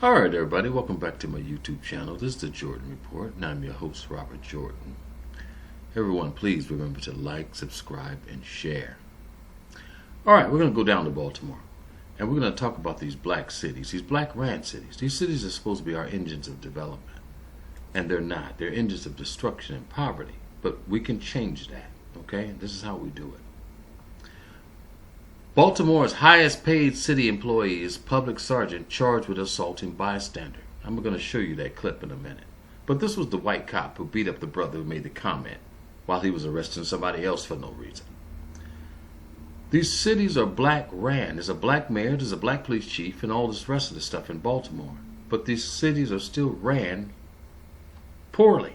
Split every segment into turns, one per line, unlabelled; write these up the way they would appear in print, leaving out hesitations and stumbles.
Alright everybody, welcome back to my YouTube channel. This is the Jordan Report, and I'm your host, Robert Jordan. Everyone, please remember to like, subscribe, and share. Alright, we're going to go down to Baltimore, and we're going to talk about these black cities, these black ran cities. These cities are supposed to be our engines of development, and they're not. They're engines of destruction and poverty, but we can change that, okay? This is how we do it. Baltimore's highest paid city employee is public sergeant charged with assaulting bystander. I'm going to show you that clip in a minute. But this was the white cop who beat up the brother who made the comment while he was arresting somebody else for no reason. These cities are black ran. There's a black mayor, there's a black police chief, and all this rest of the stuff in Baltimore. But these cities are still ran poorly,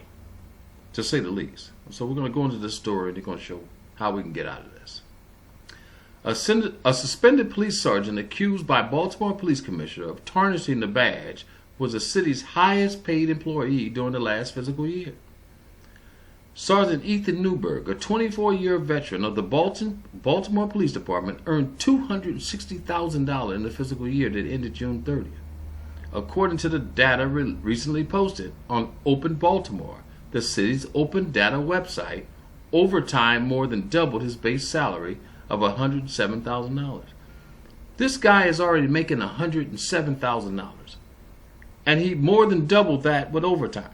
to say the least. So we're going to go into this story and they're going to show how we can get out of this. A suspended police sergeant accused by Baltimore Police Commissioner of tarnishing the badge was the city's highest paid employee during the last fiscal year. Sergeant Ethan Newberg, a 24-year veteran of the Baltimore Police Department, earned $260,000 in the fiscal year that ended June 30th. According to the data recently posted on Open Baltimore, the city's open data website, overtime more than doubled his base salary of $107,000. This guy is already making $107,000, and he more than doubled that with overtime.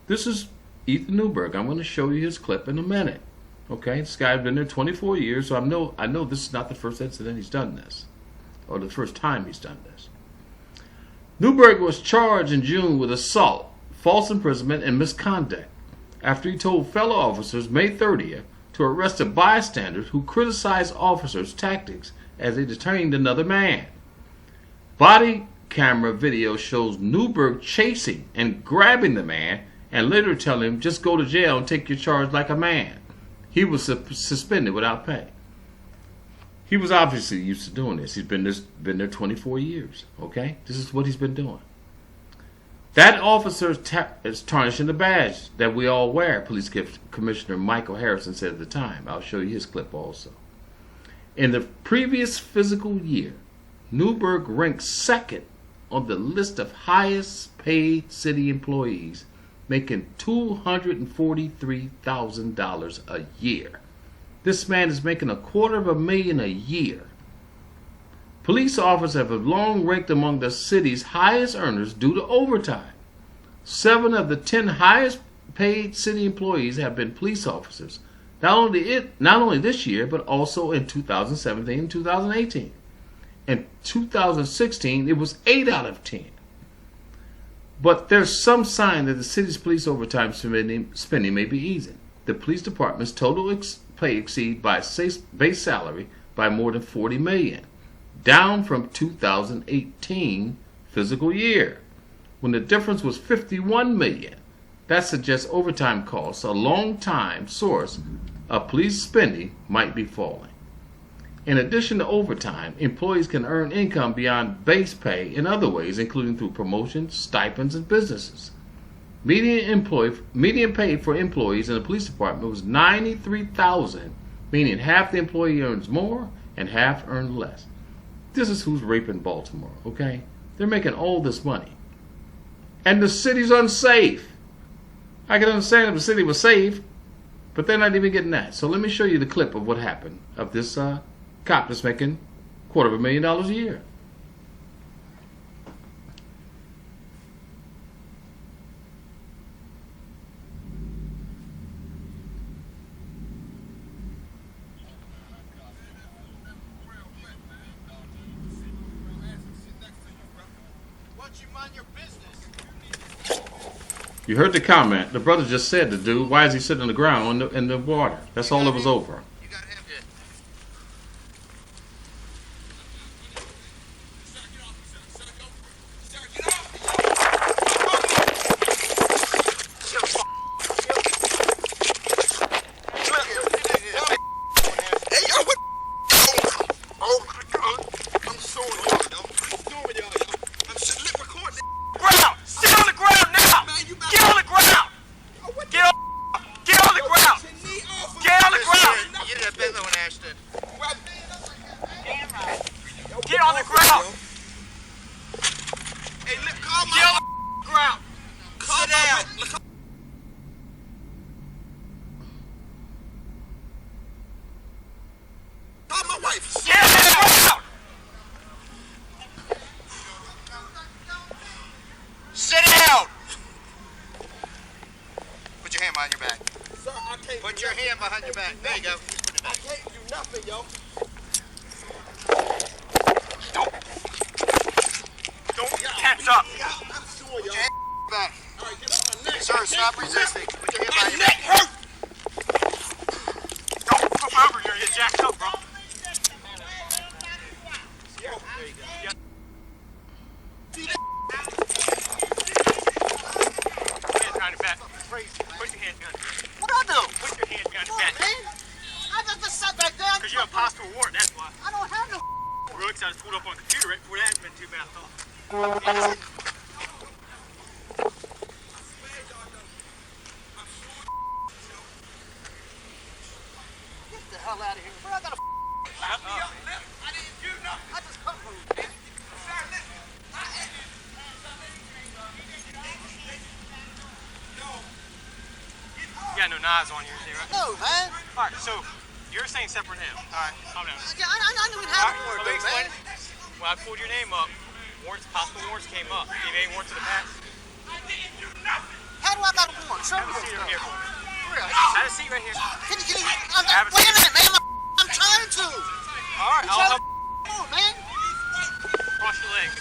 This is Ethan Newberg. I'm going to show you his clip in a minute. Okay, this guy's been there 24 years, so I know this is not the first incident he's done this, or the first time he's done this. Newberg was charged in June with assault, false imprisonment, and misconduct after he told fellow officers May 30th to arrest a bystander who criticized officers' tactics as they detained another man. Body camera video shows Newberg chasing and grabbing the man and later telling him, "Just go to jail and take your charge like a man." He was suspended without pay. He was obviously used to doing this. He's been there 24 years. Okay? This is what he's been doing. That officer is tarnishing the badge that we all wear, Police Commissioner Michael Harrison said at the time. I'll show you his clip also. In the previous fiscal year, Newberg ranked second on the list of highest paid city employees, making $243,000 a year. This man is making $250,000 a year. Police officers have long ranked among the city's highest earners due to overtime. 7 of the 10 highest paid city employees have been police officers, not only this year, but also in 2017 and 2018. In 2016, it was 8 out of 10. But there's some sign that the city's police overtime spending may be easing. The police department's total pay exceeds by base salary by more than $40 million. Down from 2018 fiscal year, when the difference was $51 million. That suggests overtime costs, a long-time source of police spending, might be falling. In addition to overtime, employees can earn income beyond base pay in other ways, including through promotions, stipends, and businesses. Median pay for employees in the police department was $93,000, meaning half the employee earns more and half earns less. This is who's raping Baltimore, okay? They're making all this money. And the city's unsafe. I can understand if the city was safe, but they're not even getting that. So let me show you the clip of what happened of this cop that's making $250,000 a year. You heard the comment. The brother just said to dude, "Why is he sitting on the ground in the water?" That's all it was over.
Get on the ground! Calm my ground. Sit down. Call my wife. Sit down. Sit down. Put your hand behind your back. Sir, I can't. Put your hand behind your back. There you go. I can't do nothing, yo. Don't catch up. Yeah, I'm sure, yo. Put your hand back. All right, get off my neck. Sir, stop resisting. Put your hand behind your back. My neck hurt. Don't flip over here. You're jacked up, bro. Yeah, there you go. Yeah. See that? Put your hands behind your back. Put your hands behind your back. What do I do? Put your hands behind your back. I just sat back there. Because you have possible warrant, that's why. I don't have no really, because I just pulled up on the computer right before that hasn't been too bad, I thought. Get the hell out of here. Bro, I got a I didn't do nothing. I just come from you. Sir, listen. You got no knives on you, right? No, man. All right, so you're saying separate now. All right, calm down. Yeah, I don't even have a warrant, let me explain it. When I pulled your name up, possible warrants came up. Do you have any warrants in the past? I didn't do nothing. How do I got a warrant? Show me. Have a seat right here. Really? Have a seat right here. Can you wait a minute, man. I'm trying to. All right, I'll help. Come on, man. Cross your legs.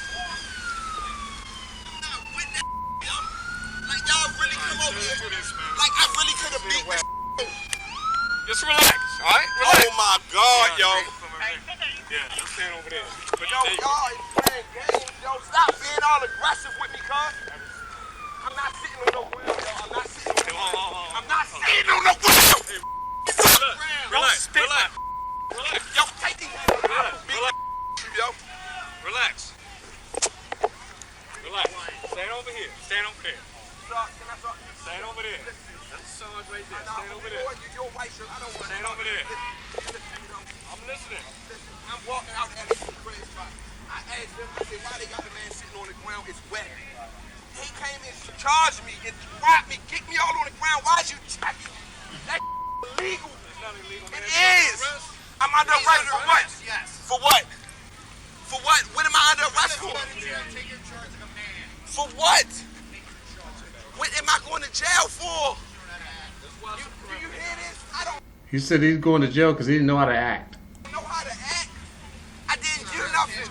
Like y'all really come over here. Like I really could have beat this. Just relax, all right? Relax. Oh my God, yo. Yeah, just stand over there. But yo, y'all is playing games, yo. Stop being all aggressive with me, cuz. I'm not sitting on no ground, yo. I'm not sitting on no ground. I'm not sitting on no ground. Relax, relax. Relax. Yo, take these hands out of me. Yo. Relax. Relax. Stand over here. Stand over there. Stand over there. That's the Sarge right there. Stand over there. You're white, sir. I don't want to. Stand over there. I'm listening. I'm walking out at this crazy spot. I asked them, I said, why they got the man sitting on the ground? It's wet. He came and charged me and robbed me, kicked me all on the ground. Why'd you check it? That's illegal. It's not illegal, man. It is. I'm under arrest for what? Yes. For what? For what? What am I under arrest for? For what? What am I going to jail for? Do you hear this? I don't.
He said he's going to jail because he didn't know how to act.
Know how to act? I didn't do nothing.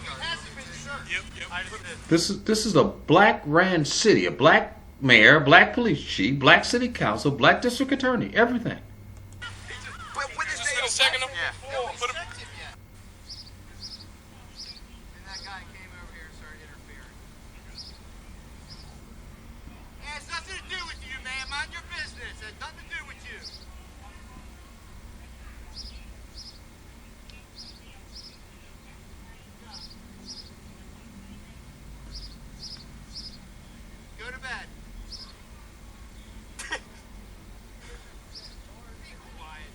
This is a black ran city, a black mayor, black police chief, black city council, black district attorney, everything.
But what is they second them? Yeah. Put him. And that guy came over here and started interfering. It has nothing to do with you, man. Mind your business. It has nothing to do with you. Go to bed. Be quiet.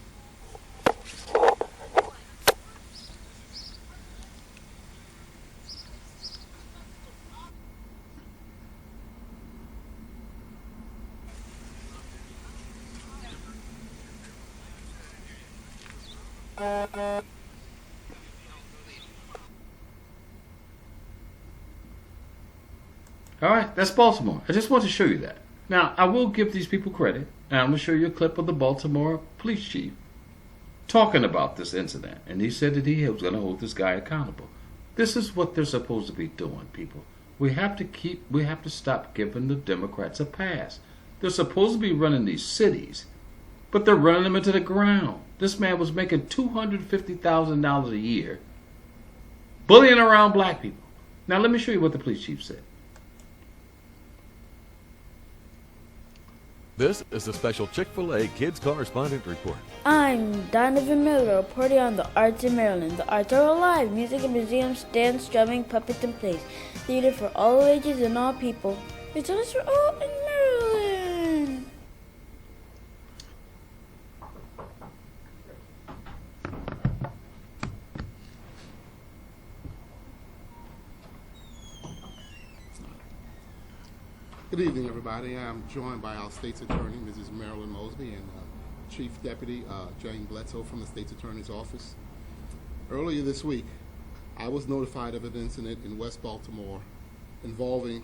All right, that's Baltimore. I just want to show you that. Now, I will give these people credit, and I'm going to show you a clip of the Baltimore police chief talking about this incident. And he said that he was going to hold this guy accountable. This is what they're supposed to be doing, people. We have to stop giving the Democrats a pass. They're supposed to be running these cities, but they're running them into the ground. This man was making $250,000 a year bullying around black people. Now, let me show you what the police chief said.
This is a special Chick-fil-A Kids Correspondent Report.
I'm Donovan Miller, reporting on the arts in Maryland. The arts are alive. Music and museums, dance, drumming, puppets, and plays. Theater for all ages and all people. It's us for all in Maryland.
Good evening, everybody. I'm joined by our state's attorney, Mrs. Marilyn Mosby, and Chief Deputy Jane Bledsoe from the state's attorney's office. Earlier this week, I was notified of an incident in West Baltimore involving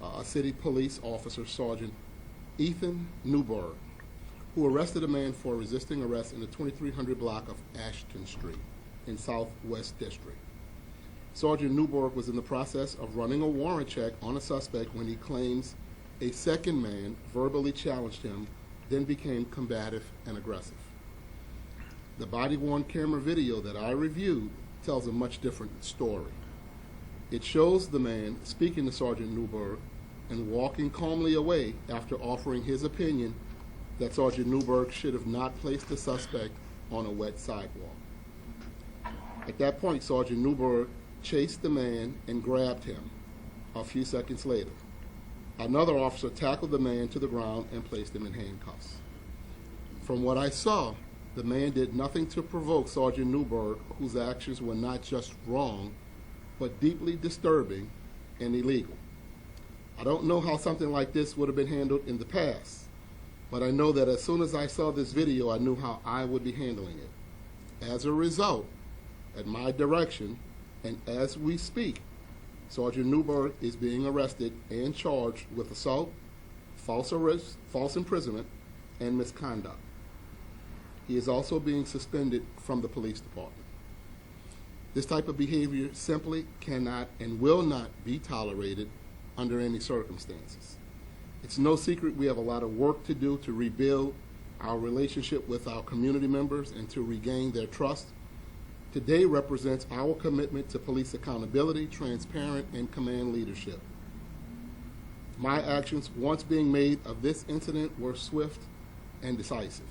a city police officer, Sergeant Ethan Newberg, who arrested a man for resisting arrest in the 2300 block of Ashton Street in Southwest District. Sergeant Newberg was in the process of running a warrant check on a suspect when he claims a second man verbally challenged him, then became combative and aggressive. The body-worn camera video that I reviewed tells a much different story. It shows the man speaking to Sergeant Newberg and walking calmly away after offering his opinion that Sergeant Newberg should have not placed the suspect on a wet sidewalk. At that point, Sergeant Newberg chased the man and grabbed him. A few seconds later, another officer tackled the man to the ground and placed him in handcuffs. From what I saw, the man did nothing to provoke Sergeant Newberg, whose actions were not just wrong, but deeply disturbing and illegal. I don't know how something like this would have been handled in the past, but I know that as soon as I saw this video, I knew how I would be handling it. As a result, at my direction, and as we speak, Sergeant Newberg is being arrested and charged with assault, false arrest, false imprisonment, and misconduct. He is also being suspended from the police department. This type of behavior simply cannot and will not be tolerated under any circumstances. It's no secret we have a lot of work to do to rebuild our relationship with our community members and to regain their trust. Today represents our commitment to police accountability, transparent, and command leadership. My actions, once being made of this incident, were swift and decisive.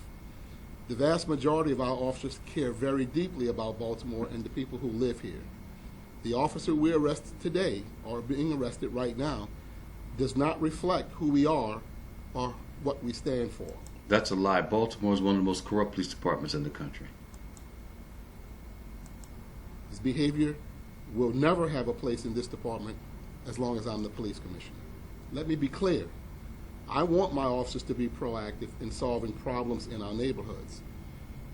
The vast majority of our officers care very deeply about Baltimore and the people who live here. The officer we arrested today, or being arrested right now, does not reflect who we are or what we stand for.
That's a lie. Baltimore is one of the most corrupt police departments in the country.
His behavior will never have a place in this department as long as I'm the police commissioner. Let me be clear. I want my officers to be proactive in solving problems in our neighborhoods.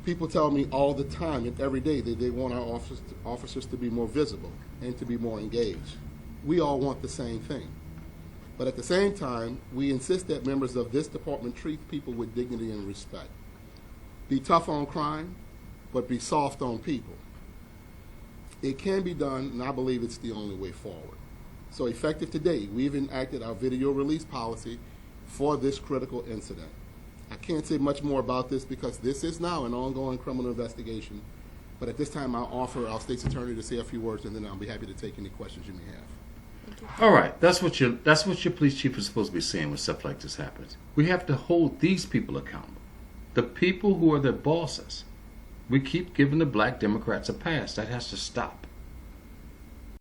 People tell me all the time and every day that they want our officers to be more visible and to be more engaged. We all want the same thing. But at the same time, we insist that members of this department treat people with dignity and respect. Be tough on crime, but be soft on people. It can be done, and I believe it's the only way forward. So effective today, we've enacted our video release policy for this critical incident. I can't say much more about this because this is now an ongoing criminal investigation. But at this time, I'll offer our state's attorney to say a few words, and then I'll be happy to take any questions you may have.
All right, that's what your police chief is supposed to be saying when stuff like this happens. We have to hold these people accountable. The people who are their bosses. We keep giving the black Democrats a pass. That has to stop.